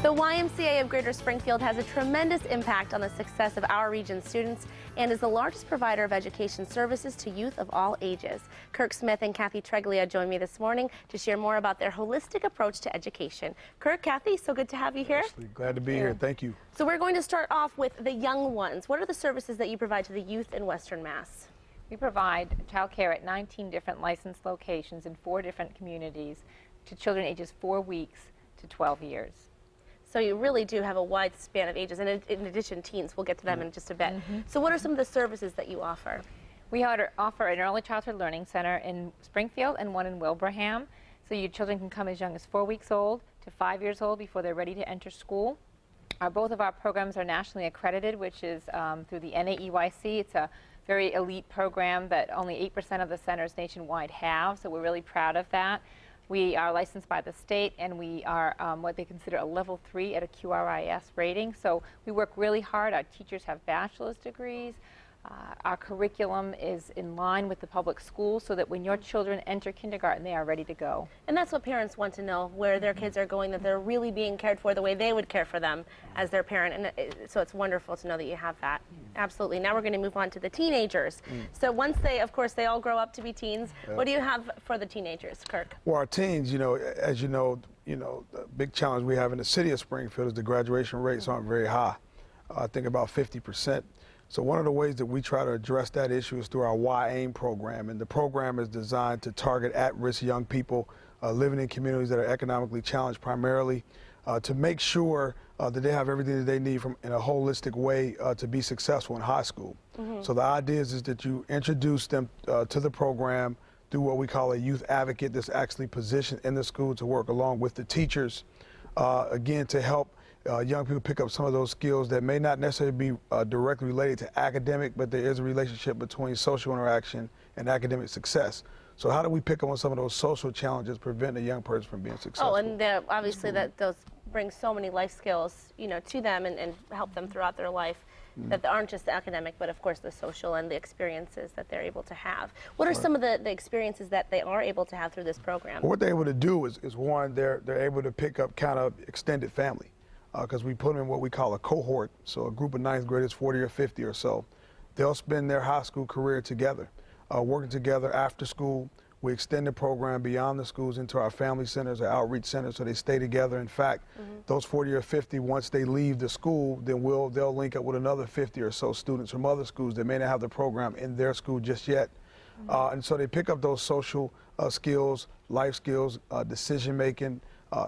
The YMCA of Greater Springfield has a tremendous impact on the success of our region's students and is the largest provider of education services to youth of all ages. Kirk Smith and Kathy Treglia join me this morning to share more about their holistic approach to education. Kirk, Kathy, so good to have you here. Ashley, glad to be here. Thank you. So we're going to start off with the young ones. What are the services that you provide to the youth in Western Mass? We provide child care at 19 different licensed locations in 4 different communities to children ages 4 weeks to 12 years. So you really do have a wide span of ages, and in addition, teens. We'll get to them in just a bit. So what are some of the services that you offer? We offer an early childhood learning center in Springfield and one in Wilbraham. So your children can come as young as 4 weeks old to 5 years old before they're ready to enter school. Both of our programs are nationally accredited, which is through the NAEYC. It's a very elite program that only 8% of the centers nationwide have, so we're really proud of that. We are licensed by the state, and we are what they consider a level 3 at a QRIS rating. So we work really hard. Our teachers have bachelor's degrees. Our curriculum is in line with the public schools so that when your children enter kindergarten, they are ready to go. And that's what parents want to know, where their kids are going, that they're really being cared for the way they would care for them as their parent. And so it's wonderful to know that you have that. Absolutely. Now we're going to move on to the teenagers. So once they, of course, they all grow up to be teens, what do you have for the teenagers, Kirk? Well, our teens, as you know, the big challenge we have in the city of Springfield is the graduation rates aren't very high. I think about 50%. So one of the ways that we try to address that issue is through our YAIM program, and the program is designed to target at-risk young people living in communities that are economically challenged primarily, to make sure that they have everything that they need in a holistic way to be successful in high school. So the idea is that you introduce them to the program through what we call a youth advocate that's actually positioned in the school to work along with the teachers, again, to help young people pick up some of those skills that may not necessarily be directly related to academic, but there is a relationship between social interaction and academic success. So how do we pick up on some of those social challenges, prevent a young person from being successful? Oh, and obviously those bring so many life skills, to them and help them throughout their life that aren't just the academic, but of course the social and the experiences that they're able to have. What are some of the experiences that they are able to have through this program? Well, what they're able to do is one, they're able to pick up kind of extended family. Because we put them in what we call a cohort, so a group of 9th graders, 40 or 50 or so. They'll spend their high school career together, working together after school. We extend the program beyond the schools into our family centers or outreach centers so they stay together. In fact, those 40 or 50, once they leave the school, then they'll link up with another 50 or so students from other schools that may not have the program in their school just yet. And so they pick up those social skills, life skills, decision making,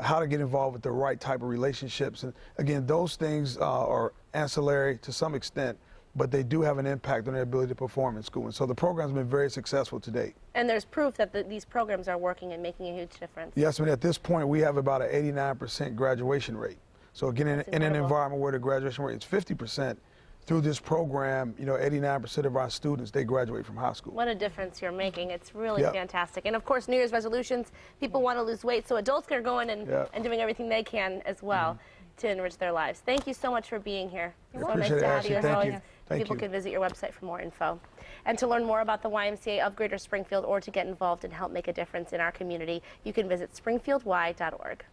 how to get involved with the right type of relationships. And again, those things are ancillary to some extent, but they do have an impact on their ability to perform in school. And so the program's been very successful to date. And there's proof that these programs are working and making a huge difference. Yes, I mean, at this point, we have about an 89% graduation rate. So again, in an environment where the graduation rate is 50%, through this program, 89% of our students, they graduate from high school. What a difference you're making. It's really fantastic. And of course, New Year's resolutions, people want to lose weight, so adults are going and doing everything they can as well to enrich their lives. Thank you so much for being here. It's so nice to have you. Thank you. People can visit your website for more info. And to learn more about the YMCA of Greater Springfield or to get involved and help make a difference in our community, you can visit springfieldY.org.